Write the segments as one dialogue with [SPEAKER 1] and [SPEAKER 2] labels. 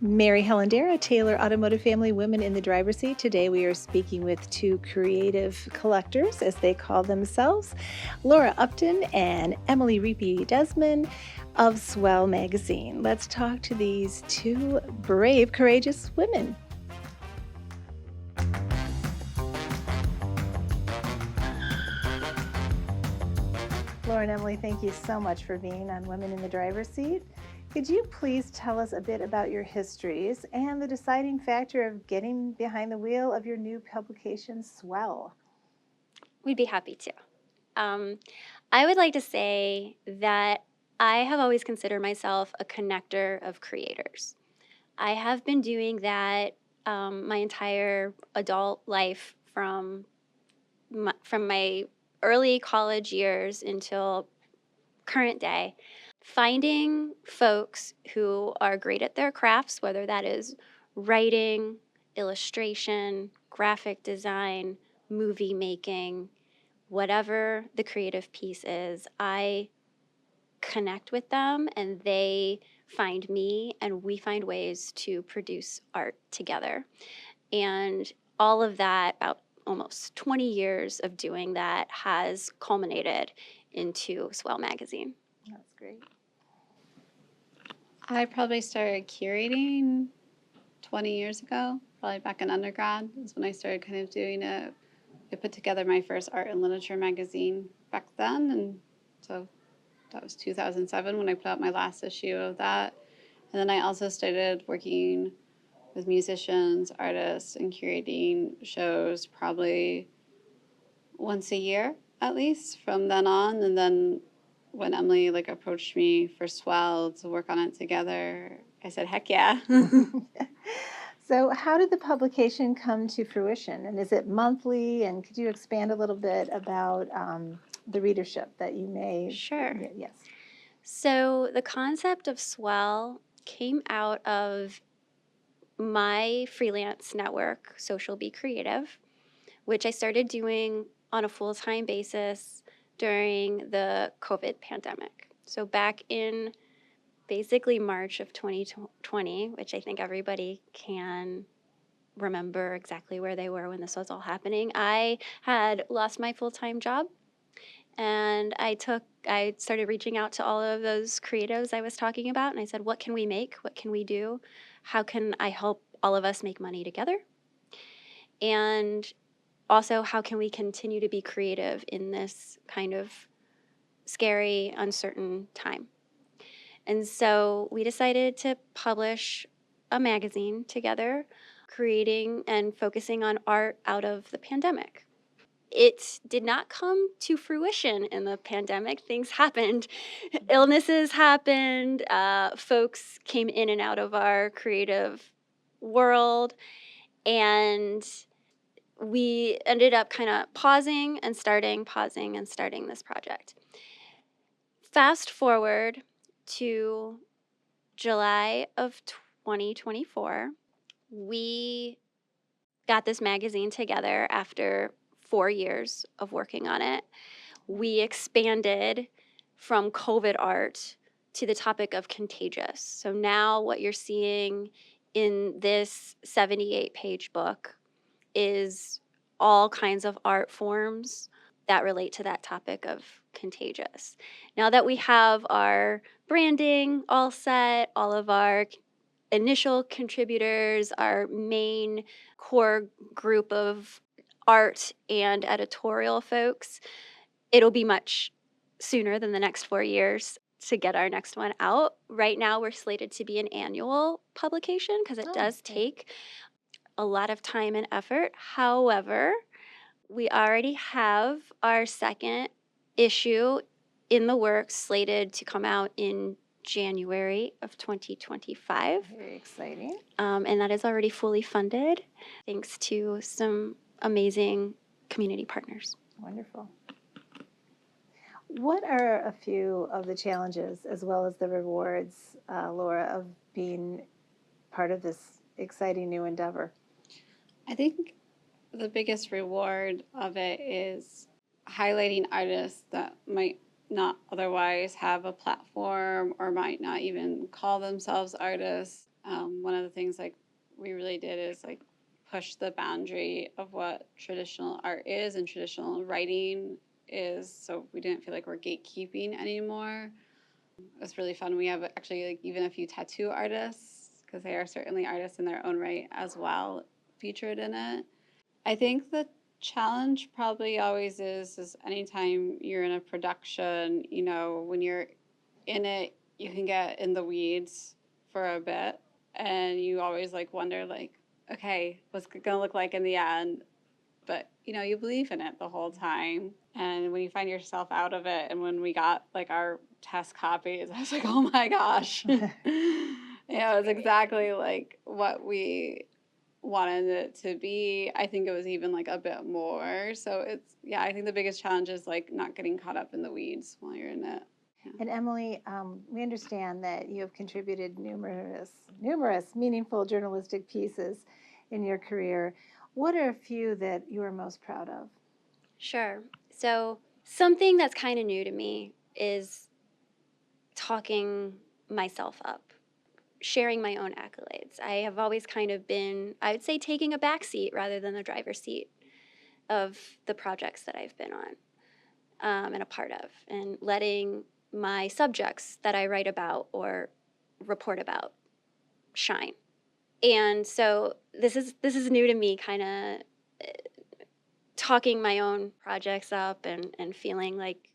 [SPEAKER 1] Mary Helen Darrow, Taylor Automotive Family Women in the Driver's Seat. Today we are speaking with two creative collectors, as they call themselves, Laura Upton and Emily Rippe Desmond of Swell Magazine. Let's talk to these two brave, courageous women. Laura and Emily, thank you so much for being on Women in the Driver's Seat. Could you please tell us a bit about your histories and the deciding factor of getting behind the wheel of your new publication, Swell?
[SPEAKER 2] We'd be happy to. I would like to say that I have always considered myself a connector of creators. I have been doing that my entire adult life from my early college years until current day, finding folks who are great at their crafts, whether that is writing, illustration, graphic design, movie making, whatever the creative piece is, I connect with them and they find me, and we find ways to produce art together. And all of that, about almost 20 years of doing that, has culminated into Swell Magazine.
[SPEAKER 1] That's great.
[SPEAKER 3] I probably started curating 20 years ago, probably back in undergrad is when I started kind of doing it. I put together my first art and literature magazine back then, and so that was 2007 when I put out my last issue of that. And then I also started working with musicians, artists, and curating shows probably once a year at least from then on. And then when Emily approached me for Swell to work on it together, I said, heck yeah.
[SPEAKER 1] So how did the publication come to fruition? And is it monthly? And could you expand a little bit about the readership that you may?
[SPEAKER 2] Sure.
[SPEAKER 1] Yes.
[SPEAKER 2] So the concept of Swell came out of my freelance network, Social Be Creative, which I started doing on a full-time basis during the COVID pandemic. So back in basically March of 2020, which I think everybody can remember exactly where they were when this was all happening, I had lost my full-time job. And I started reaching out to all of those creatives I was talking about. And I said, what can we make? What can we do? How can I help all of us make money together? And also, how can we continue to be creative in this kind of scary, uncertain time? And so we decided to publish a magazine together, creating and focusing on art out of the pandemic. It did not come to fruition in the pandemic. Things happened. Illnesses happened. Folks came in and out of our creative world. And we ended up kind of pausing and starting this project. Fast forward to July of 2024, we got this magazine together after 4 years of working on it. We expanded from COVID art to the topic of contagious. So now what you're seeing in this 78-page book is all kinds of art forms that relate to that topic of contagious. Now that we have our branding all set, all of our initial contributors, our main core group of art and editorial folks, it'll be much sooner than the next 4 years to get our next one out. Right now, we're slated to be an annual publication because it does take a lot of time and effort. However, we already have our second issue in the works, slated to come out in January of 2025.
[SPEAKER 1] Very exciting.
[SPEAKER 2] And that is already fully funded thanks to some amazing community partners.
[SPEAKER 1] Wonderful. What are a few of the challenges as well as the rewards, Laura, of being part of this exciting new endeavor?
[SPEAKER 3] I think the biggest reward of it is highlighting artists that might not otherwise have a platform or might not even call themselves artists. One of the things like we really did is like push the boundary of what traditional art is and traditional writing is. So we didn't feel like we're gatekeeping anymore. It was really fun. We have actually like even a few tattoo artists, because they are certainly artists in their own right as well, featured in it. I think the challenge probably always is anytime you're in a production, you know, when you're in it, you can get in the weeds for a bit, and you always like wonder like, okay, what's it gonna look like in the end? But you know, you believe in it the whole time. And when you find yourself out of it, and when we got like our test copies, I was like, oh my gosh. Yeah, it was exactly like what we wanted it to be. I think it was even like a bit more. So it's, yeah, I think the biggest challenge is like not getting caught up in the weeds while you're in it. Yeah.
[SPEAKER 1] And Emily, we understand that you have contributed numerous meaningful journalistic pieces in your career. What are a few that you are most proud of?
[SPEAKER 2] Sure. So something that's kind of new to me is talking myself up, sharing my own accolades. I have always kind of been, I would say, taking a back seat rather than the driver's seat of the projects that I've been on and a part of, and letting my subjects that I write about or report about shine. And so this is new to me, kind of talking my own projects up and feeling like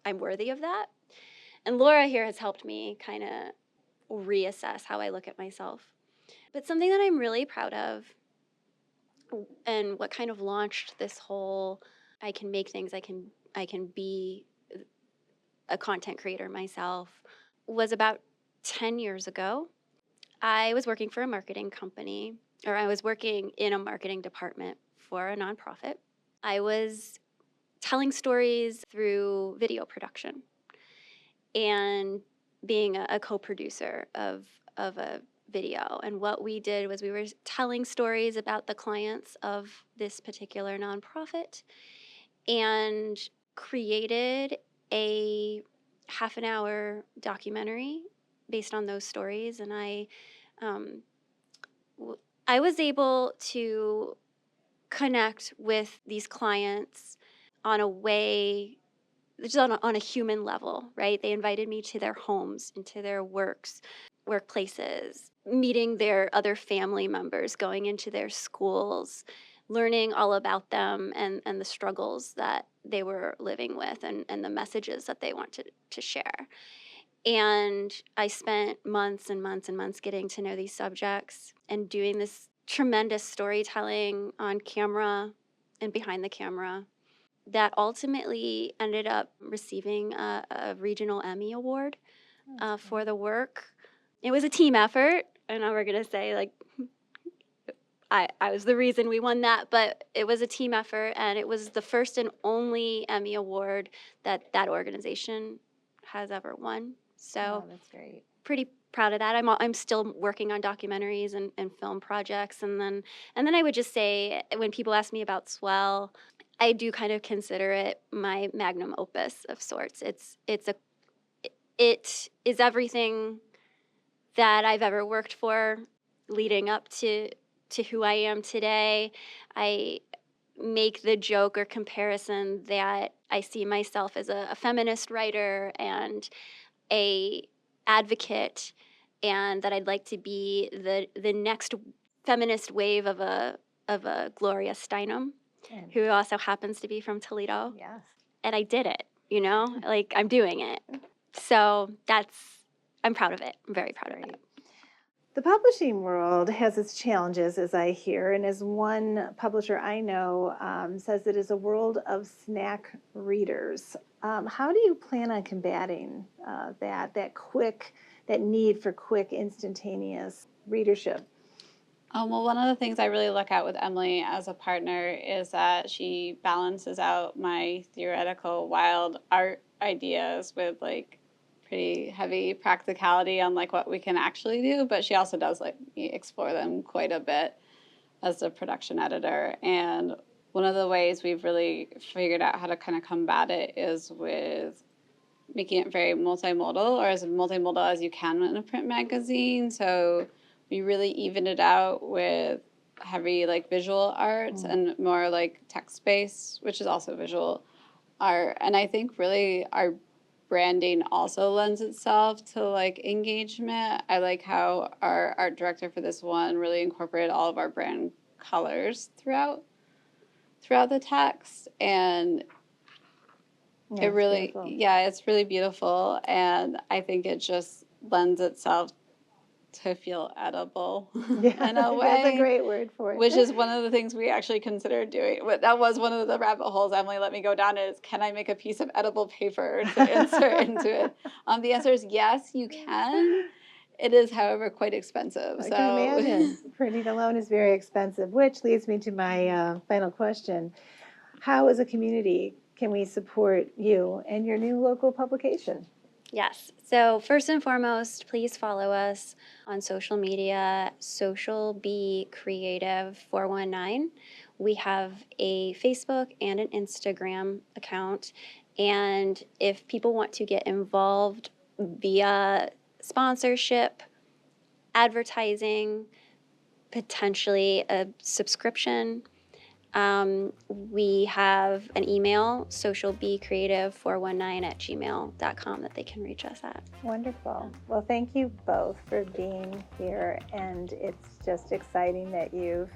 [SPEAKER 2] I'm worthy of that. And Laura here has helped me kind of reassess how I look at myself. But something that I'm really proud of, and what kind of launched this whole I can make things, I can be a content creator myself, was about 10 years ago. I was working for a marketing company, or I was working in a marketing department for a nonprofit. I was telling stories through video production and being a co-producer of a video. And what we did was we were telling stories about the clients of this particular nonprofit and created a half an hour documentary based on those stories. And um, I was able to connect with these clients on a way, just on a human level, right? They invited me to their homes, into their workplaces, meeting their other family members, going into their schools, learning all about them and the struggles that they were living with and the messages that they wanted to share. And I spent months and months and months getting to know these subjects and doing this tremendous storytelling on camera and behind the camera that ultimately ended up receiving a regional Emmy Award for the work. It was a team effort. I know we're going to say, like, I was the reason we won that, but it was a team effort, and it was the first and only Emmy Award that that organization has ever won. So
[SPEAKER 1] that's great.
[SPEAKER 2] Pretty proud of that. I'm still working on documentaries and film projects, and then I would just say, when people ask me about Swell, I do kind of consider it my magnum opus of sorts. It is everything that I've ever worked for, leading up to who I am today. I make the joke or comparison that I see myself as a feminist writer and a advocate, and that I'd like to be the next feminist wave of a Gloria Steinem,
[SPEAKER 1] And
[SPEAKER 2] who also happens to be from Toledo.
[SPEAKER 1] yes.
[SPEAKER 2] And I did it, like I'm doing it. So I'm proud of it. I'm very proud of it.
[SPEAKER 1] The publishing world has its challenges, as I hear, and as one publisher I know says, it is a world of snack readers. How do you plan on combating that need for quick, instantaneous readership?
[SPEAKER 3] Well, one of the things I really look at with Emily as a partner is that she balances out my theoretical wild art ideas with like pretty heavy practicality on like what we can actually do, but she also does like explore them quite a bit as a production editor. And one of the ways we've really figured out how to kind of combat it is with making it very multimodal, or as multimodal as you can in a print magazine. So we really evened it out with heavy like visual art and more like text based, which is also visual art. And I think really our branding also lends itself to like engagement. I like how our art director for this one really incorporated all of our brand colors throughout the text, and
[SPEAKER 1] Yeah,
[SPEAKER 3] it
[SPEAKER 1] it's
[SPEAKER 3] really,
[SPEAKER 1] beautiful.
[SPEAKER 3] yeah, it's really beautiful, and I think it just lends itself to feel edible
[SPEAKER 1] Yeah,
[SPEAKER 3] in a
[SPEAKER 1] that's a
[SPEAKER 3] way,
[SPEAKER 1] great word for it.
[SPEAKER 3] which is one of the things we actually considered doing. But that was one of the rabbit holes Emily let me go down is, can I make a piece of edible paper to insert into it? The answer is yes, you can. It is, however, quite expensive.
[SPEAKER 1] I
[SPEAKER 3] So
[SPEAKER 1] can imagine. Printing alone is very expensive, which leads me to my final question. How, as a community, can we support you and your new local publication?
[SPEAKER 2] Yes. So first and foremost, please follow us on social media, Social Be Creative 419. We have a Facebook and an Instagram account. And if people want to get involved via sponsorship, advertising, potentially a subscription, we have an email, socialbecreative419@gmail.com, that they can reach us at.
[SPEAKER 1] Wonderful. Well, thank you both for being here. And it's just exciting that you've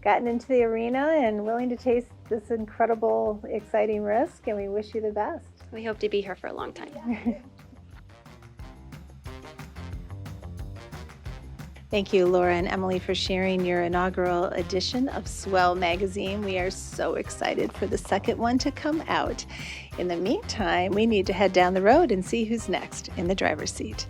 [SPEAKER 1] gotten into the arena and willing to take this incredible, exciting risk. And we wish you the best.
[SPEAKER 2] We hope to be here for a long time.
[SPEAKER 1] Thank you, Laura and Emily, for sharing your inaugural edition of Swell Magazine. We are so excited for the second one to come out. In the meantime, we need to head down the road and see who's next in the driver's seat.